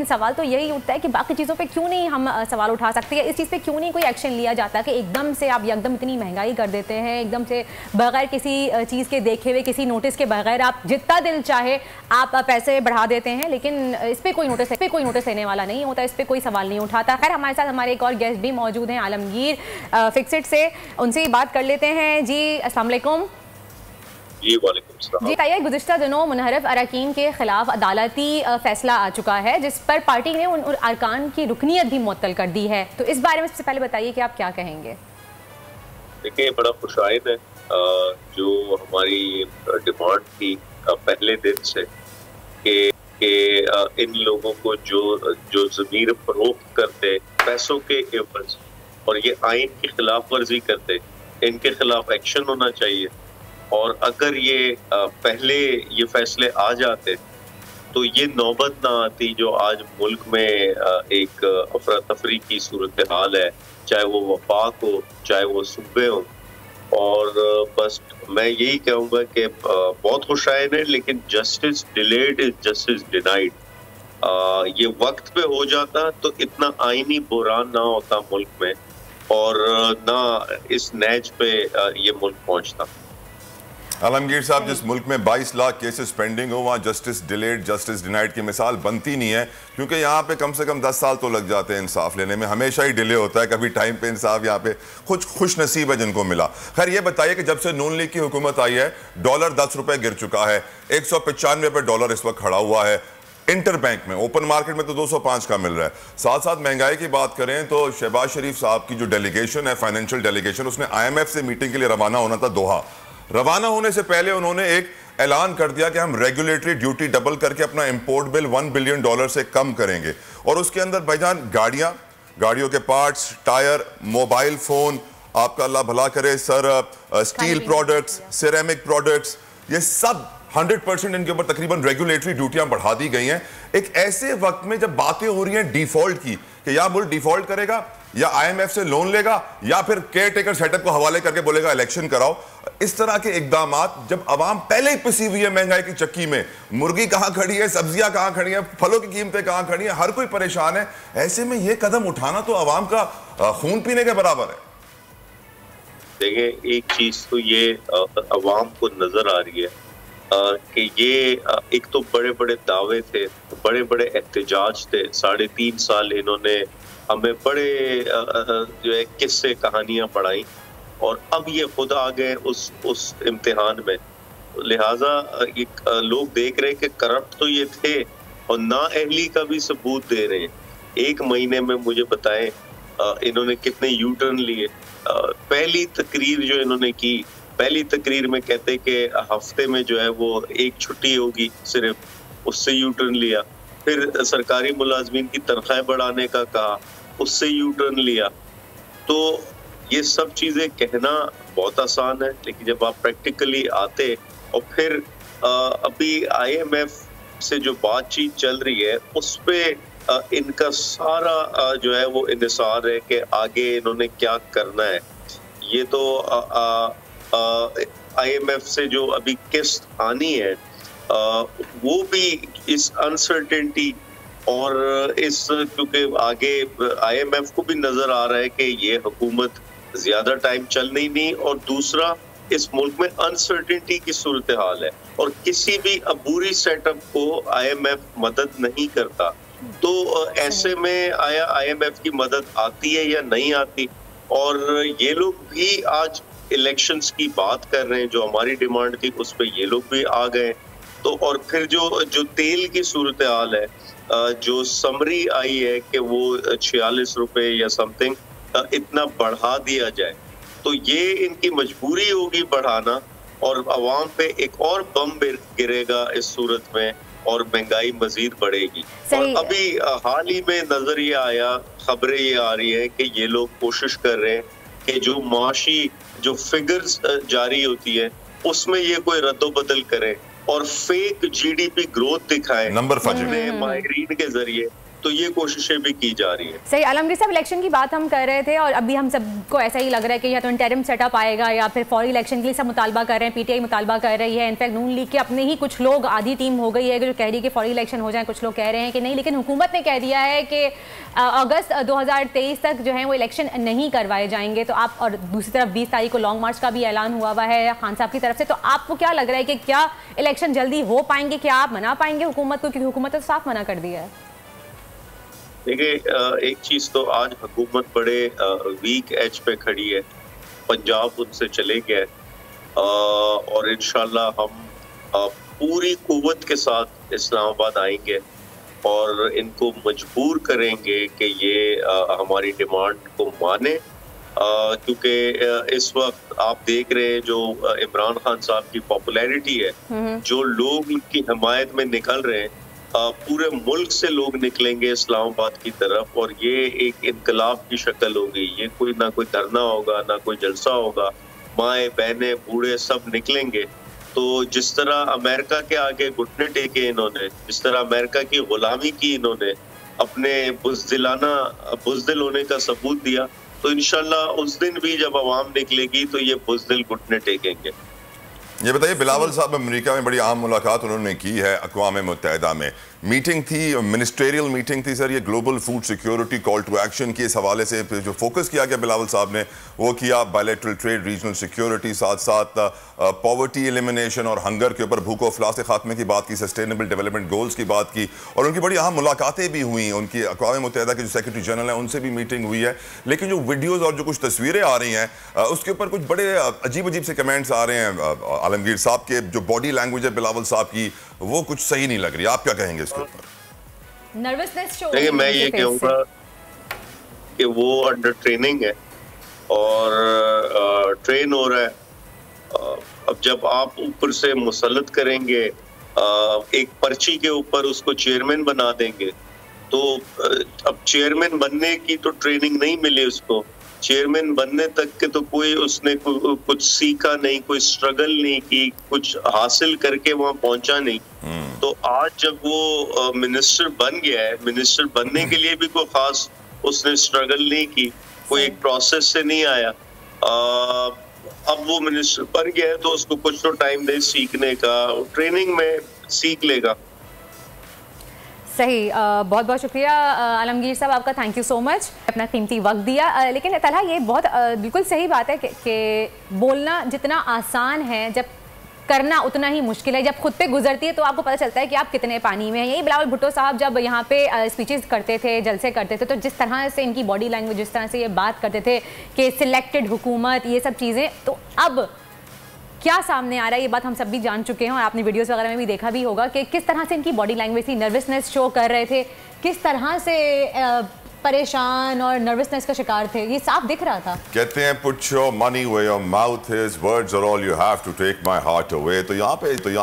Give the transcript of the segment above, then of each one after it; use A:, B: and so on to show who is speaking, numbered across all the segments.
A: सवाल तो यही उठता है कि बाकी चीज़ों पे क्यों नहीं हम सवाल उठा सकते हैं, इस चीज़ पे क्यों नहीं कोई एक्शन लिया जाता कि एकदम से आप एकदम इतनी महंगाई कर देते हैं, एकदम से बगैर किसी चीज़ के देखे हुए, किसी नोटिस के बगैर आप जितना दिल चाहे आप पैसे बढ़ा देते हैं, लेकिन इस पर कोई नोटिस लेने वाला नहीं होता, इस पर कोई सवाल नहीं उठाता। खैर हमारे साथ हमारे एक और गेस्ट भी मौजूद हैं आलमगीर फिक्सिट से, उनसे बात कर लेते हैं। जी अस्सलाम वालेकुम।
B: जी वालेकुम सलाम।
A: जी बताइए, गुज़िश्ता दिनों मुनहरफ अरकान के खिलाफ अदालती फैसला आ चुका है जिस पर पार्टी ने उन अरकान की रुकनीत भी मुअत्तल कर दी है, तो इस बारे में सबसे पहले बताइए कि आप क्या कहेंगे।
B: देखिए बड़ा खुशाइद है जो हमारी डिमांड थी पहले दिन से कि इन लोगों को जो ज़मीर फरोख्त करते पैसों के एवज और ये आइन की खिलाफ वर्जी करते, इनके खिलाफ एक्शन होना चाहिए। और अगर ये पहले ये फैसले आ जाते तो ये नौबत ना आती जो आज मुल्क में एक अफरा तफरी की सूरत हाल है, चाहे वो वफाक हो चाहे वो सूबे हो। और बस मैं यही कहूँगा कि बहुत खुशाइन है, लेकिन justice delayed is justice denied. ये वक्त पे हो जाता तो इतना आईनी बुहरान ना होता मुल्क में और ना इस नैज पे ये मुल्क पहुँचता।
C: आलमगीर साहब, जिस मुल्क में 22 लाख केसेस पेंडिंग हो वहाँ जस्टिस डिलेड जस्टिस डिनाइड की मिसाल बनती नहीं है, क्योंकि यहाँ पे कम से कम 10 साल तो लग जाते हैं इंसाफ लेने में, हमेशा ही डिले होता है, कभी टाइम पे इंसाफ यहाँ पे कुछ खुश नसीब है जिनको मिला। खैर ये बताइए कि जब से नून लीग की हुकूमत आई है डॉलर 10 रुपए गिर चुका है, 195 पे डॉलर इस वक्त खड़ा हुआ है, इंटर बैंक में ओपन मार्केट में तो 205 का मिल रहा है। साथ साथ महंगाई की बात करें तो शहबाज शरीफ साहब की जो डेलीगेशन है, फाइनेंशियल डेलीगेशन, उसने IMF से मीटिंग के लिए रवाना होना था दोहा। रवाना होने से पहले उन्होंने एक ऐलान कर दिया कि हम रेगुलेटरी ड्यूटी डबल करके अपना इंपोर्ट बिल $1 बिलियन से कम करेंगे, और उसके अंदर भाईजान गाड़ियों के पार्ट्स, टायर, मोबाइल फोन, आपका अल्लाह भला करे sir, steel products, ceramic products, ये सब 100% इनके ऊपर तकरीबन रेगुलेटरी ड्यूटियां बढ़ा दी गई हैं। एक ऐसे वक्त में जब बातें हो रही हैं डिफॉल्ट की कि या मुल्क डिफॉल्ट करेगा या IMF से लोन लेगा या फिर केयर टेकर सेटअप को हवाले करके बोलेगा इलेक्शन कराओ, इस तरह के इकदामात जब अवाम पहले ही पिसी हुई है महंगाई की चक्की में, मुर्गी कहां खड़ी है, सब्जियां कहां खड़ी हैं, फलों की कीमतें कहां खड़ी हैं, हर कोई परेशान है, ऐसे में यह कदम उठाना तो अवाम का खून पीने के बराबर है।
B: देखिए एक चीज तो ये अवाम को नजर आ रही है कि ये एक तो बड़े बड़े दावे थे, बड़े बड़े एहतजाज थे, 3.5 साल इन्होंने हमें बड़े जो है किस्से कहानियां पढ़ाई, और अब ये खुद आ गए उस इम्तिहान में। लिहाजा एक लोग देख रहे हैं कि करप्ट तो ये थे और नाअहली का भी सबूत दे रहे हैं। 1 महीने में मुझे बताएं इन्होंने कितने यू टर्न लिए। पहली तकरीर जो इन्होंने की, पहली तकरीर में कहते कि हफ्ते में जो है वो 1 छुट्टी होगी सिर्फ, उससे यू टर्न लिया। फिर सरकारी मुलाजमीन की तनख्वाह बढ़ाने का कहा, उससे यू टर्न लिया। तो ये सब चीजें कहना बहुत आसान है, लेकिन जब आप प्रैक्टिकली आते और फिर अभी IMF से जो बातचीत चल रही है उस पे इनका सारा जो है वो इंतजार है कि आगे इन्होंने क्या करना है। ये तो IMF से जो अभी किस्त आनी है वो भी इस अनसर्टेनिटी और इस, क्योंकि आगे IMF को भी नजर आ रहा है कि ये हुकूमत ज्यादा टाइम चल नहीं, और दूसरा इस मुल्क में अनसर्टेनिटी की सूरत हाल है और किसी भी अबूरी सेटअप को IMF मदद नहीं करता। तो ऐसे में आया IMF की मदद आती है या नहीं आती? और ये लोग भी आज इलेक्शंस की बात कर रहे हैं, जो हमारी डिमांड थी उस पर ये लोग भी आ गए। तो और फिर जो तेल की सूरत हाल है, जो समरी आई है कि वो 46 रुपए या समथिंग इतना बढ़ा दिया जाए, तो ये इनकी मजबूरी होगी बढ़ाना, और आवाम पे एक और बम गिरेगा इस सूरत में और महंगाई मजीद बढ़ेगी। और अभी हाल ही में नजर ये आया, खबरें ये आ रही है कि ये लोग कोशिश कर रहे हैं कि जो माशी जो फिगर्स जारी होती है उसमें ये कोई रद्दोबदल करे और फेक GDP ग्रोथ दिखाए नंबर माहिरीन के जरिए, तो ये कोशिशें भी की जा रही है।
A: सही। आलमगीर साहब, इलेक्शन की बात हम कर रहे थे और अभी हम सबको ऐसा ही लग रहा है कि या तो इंटरिम सेटअप आएगा या फिर फौरी इलेक्शन के लिए सब मुतालबा कर रहे हैं। पीटीआई मुतालबा कर रही है, इनफैक्ट नून लीग के अपने ही कुछ लोग, आधी टीम हो गई है जो कह रही है कि फौरी इलेक्शन हो जाए, कुछ लोग कह रहे हैं कि नहीं, लेकिन हुकूमत ने कह दिया है कि अगस्त 2023 तक जो है वो इलेक्शन नहीं करवाए जाएंगे। तो आप, और दूसरी तरफ 20 तारीख को लॉन्ग मार्च का भी ऐलान हुआ है खान साहब की तरफ से, तो आपको क्या लग रहा है कि क्या इलेक्शन जल्दी हो पाएंगे? क्या आप मना पाएंगे हुकूमत को, क्योंकि हुकूमत ने साफ मना कर दिया है?
B: देखिए, एक चीज तो आज हुकूमत बड़े वीक एज पे खड़ी है। पंजाब उनसे चले गए और इंशाल्लाह हम पूरी कुव्वत के साथ इस्लामाबाद आएंगे और इनको मजबूर करेंगे कि ये हमारी डिमांड को माने, क्योंकि इस वक्त आप देख रहे हैं जो इमरान खान साहब की पॉपुलैरिटी है, जो लोग उनकी हिमायत में निकल रहे हैं, पूरे मुल्क से लोग निकलेंगे इस्लामाबाद की तरफ और ये एक इनकलाब की शक्ल होगी। ये कोई ना कोई धरना होगा, ना कोई जलसा होगा, माएँ बहनें बूढ़े सब निकलेंगे। तो जिस तरह अमेरिका के आगे घुटने टेके इन्होंने, जिस तरह अमेरिका की गुलामी की इन्होंने, अपने बुज़दिल होने का सबूत दिया, तो इंशाल्लाह उस दिन भी जब अवाम निकलेगी तो ये बुज़दिल घुटने टेकेंगे।
C: ये बताइए, बिलावल साहब अमेरिका में बड़ी अहम मुलाकात उन्होंने की है अक़वाम मुत्तहिदा में, मीटिंग थी, मिनिस्ट्रियल मीटिंग थी सर, ये global food security call to action की, इस हवाले से जो फोकस किया गया बिलावल साहब ने वो किया, बायलैटरल ट्रेड, रीजनल सिक्योरिटी, साथ साथ पॉवर्टी एलिमिनेशन और हंगर के ऊपर, भूख और अफलास के खात्मे की बात की, सस्टेनेबल डेवलपमेंट गोल्स की बात की, और उनकी बड़ी अहम मुलाकातें भी हुई। उनकी अक़वाम मुत्तहिदा के जो सेक्रेटरी जनरल हैं उनसे भी मीटिंग हुई है। लेकिन जो वीडियोज़ और जो कुछ तस्वीरें आ रही हैं उसके ऊपर कुछ बड़े अजीब अजीब से कमेंट्स आ रहे हैं आलमगीर साहब के, जो बॉडी लैंग्वेज है बिलावल साहब की वो कुछ सही नहीं लग रही। आप क्या कहेंगे इसके ऊपर?
A: Nervousness show.
B: देखिए, मैं ये कहूँगा कि वो अंडर ट्रेनिंग है और ट्रेन हो रहा है। अब जब आप ऊपर से मुसल्लत करेंगे, एक पर्ची के ऊपर उसको चेयरमैन बना देंगे, तो अब चेयरमैन बनने की तो ट्रेनिंग नहीं मिली उसको, चेयरमैन बनने तक के तो कोई उसने कुछ सीखा नहीं, कोई स्ट्रगल नहीं की, कुछ हासिल करके वहां पहुंचा नहीं। तो आज जब वो मिनिस्टर बन गया है, मिनिस्टर बनने के लिए भी कोई खास उसने स्ट्रगल नहीं की, कोई एक प्रोसेस से नहीं आया। अब वो मिनिस्टर बन गया है तो उसको कुछ तो टाइम दे सीखने का, ट्रेनिंग में सीख लेगा।
A: सही। बहुत बहुत शुक्रिया आलमगीर साहब आपका, थैंक यू सो मच, अपना कीमती वक्त दिया। लेकिन तलहा, ये बहुत बिल्कुल सही बात है कि बोलना जितना आसान है, जब करना उतना ही मुश्किल है। जब खुद पे गुजरती है तो आपको पता चलता है कि आप कितने पानी में हैं। यही बिलावल भुट्टो साहब जब यहाँ पे स्पीचेस करते थे, जलसे करते थे, तो जिस तरह से इनकी बॉडी लैंग्वेज, जिस तरह से ये बात करते थे कि सिलेक्टेड हुकूमत, ये सब चीज़ें, तो अब क्या सामने आ रहा है ये बात हम सब भी जान चुके हैं और आपने वीडियोस वगैरह में भी देखा भी होगा कि किस तरह से इनकी बॉडी लैंग्वेज थी, नर्वसनेस शो कर रहे थे, किस तरह से परेशान और नर्वसनेस का शिकार थे, ये साफ दिख रहा था।
C: कहते हैं put your money where your mouth is, words are all you have to take my heart away. तो यहाँ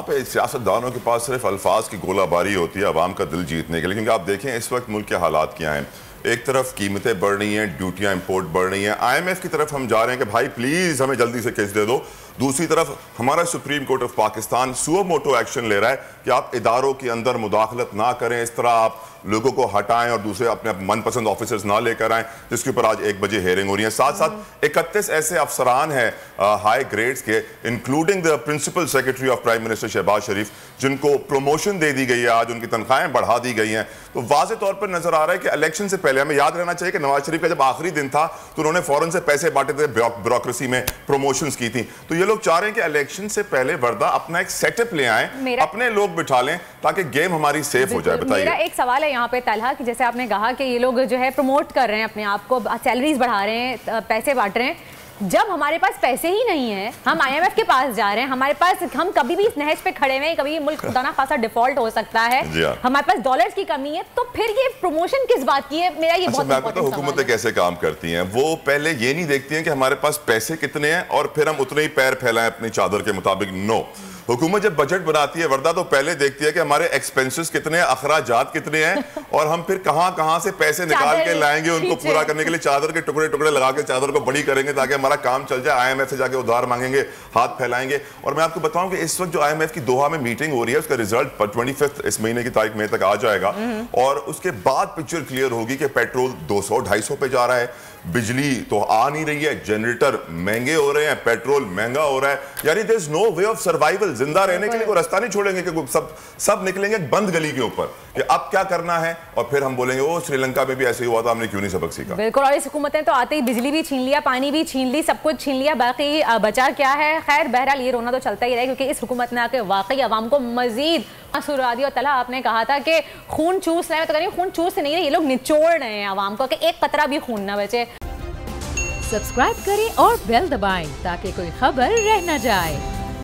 C: पे सियासतदानों के पास सिर्फ अल्फाज की गोलाबारी होती है अवाम का दिल जीतने के लिए। क्योंकि आप देखें इस वक्त मुल्क के हालात क्या हैं, एक तरफ कीमतें बढ़ रही हैं, ड्यूटियां इंपोर्ट बढ़ रही हैं, IMF की तरफ हम जा रहे हैं कि भाई प्लीज हमें जल्दी से केस दे दो। दूसरी तरफ हमारा supreme court of Pakistan suo motu action ले रहा है कि आप इदारों के अंदर मुदाखलत ना करें, इस तरह आप लोगों को हटाएं और दूसरे अपने मनपसंद ऑफिसर्स ना लेकर आएं, जिसके ऊपर आज 1 बजे हेयरिंग हो रही है। साथ साथ 31 ऐसे अफसरान हैं हाई ग्रेड्स के, including the principal secretary of prime minister Shahbaz Sharif, जिनको प्रमोशन दे दी गई है, आज उनकी तनख्वाहें बढ़ा दी गई हैं। तो वाज़े तौर पर नजर आ रहा है कि इलेक्शन से पहले हमें याद रहना चाहिए कि नवाज शरीफ का जब आखिरी दिन था तो उन्होंने फौरन से पैसे बांटे थे, ब्यूरोक्रेसी में प्रमोशंस की थी। तो ये लोग चाह रहे हैं कि इलेक्शन से पहले वर्दा अपना एक सेटअप ले आएं, अपने लोग बिठा लें ताकि गेम हमारी सेफ हो जाए। बताइए।
A: मेरा एक सवाल है यहाँ पे तलहा, कि जैसे आपने कहा कि ये लोग जो है प्रमोट कर रहे हैं अपने आप को, सैलरीज बढ़ा रहे हैं, पैसे बांट रहे हैं, जब हमारे पास पैसे ही नहीं है, हम IMF के पास जा रहे हैं, हमारे पास, हम कभी भी इस नहज पे खड़े हुए हैं, कभी मुल्क खुदा ना खासा डिफॉल्ट हो सकता है, हमारे पास डॉलर्स की कमी है, तो फिर ये प्रमोशन किस बात की है? मेरा ये बहुत इंपॉर्टेंट सवाल है।
C: हुकूमतें कैसे काम करती हैं, वो पहले ये नहीं देखती हैं कि हमारे पास पैसे कितने हैं और फिर हम उतने ही पैर फैलाएं अपनी चादर के मुताबिक। नो, हुकूमत जब बजट बनाती है वर्दा तो पहले देखती है कि हमारे एक्सपेंसेस कितने हैं, अखराजात कितने हैं और हम फिर कहां से पैसे निकाल के लाएंगे उनको पूरा करने के लिए। चादर के टुकड़े टुकड़े लगा के चादर को बड़ी करेंगे ताकि हमारा काम चल जाए। IMF से जाके उधार मांगेंगे, हाथ फैलाएंगे। और मैं आपको बताऊं कि इस वक्त जो IMF की दोहा में मीटिंग हो रही है उसका रिजल्ट 25 इस महीने की तारीख में तक आ जाएगा और उसके बाद पिक्चर क्लियर होगी कि पेट्रोल 200-250 पे जा रहा है, बिजली तो आ नहीं रही है, जनरेटर महंगे हो रहे हैं, पेट्रोल महंगा हो रहा है। यानी there is no way of survival. जिंदा रहने के लिए कोई रास्ता नहीं छोड़ेंगे कि सब निकलेंगे बंद गली के ऊपर कि अब क्या करना है और फिर हम बोलेंगे ओ श्रीलंका में भी ऐसे ही हुआ था, हमने क्यों नहीं सबक सीखा।
A: बिल्कुल, और इस हुकूमतें तो आते ही बिजली भी छीन लिया, पानी भी छीन ली, सब कुछ छीन लिया, बाकी बचा क्या है। खैर बहरहाल ये रोना तो चलता ही रहे क्योंकि इस हुकूमत ने आके वाकई अवाम को मजीद सुरा दिया। और तला आपने कहा था कि खून चूस रहे हैं, तो कह रही खून चूस नहीं रहे, ये लोग निचोड़ रहे हैं अवाम को कि एक कतरा भी खून ना बचे।
D: सब्सक्राइब करें और बेल दबाएं ताकि कोई खबर रह न जाए।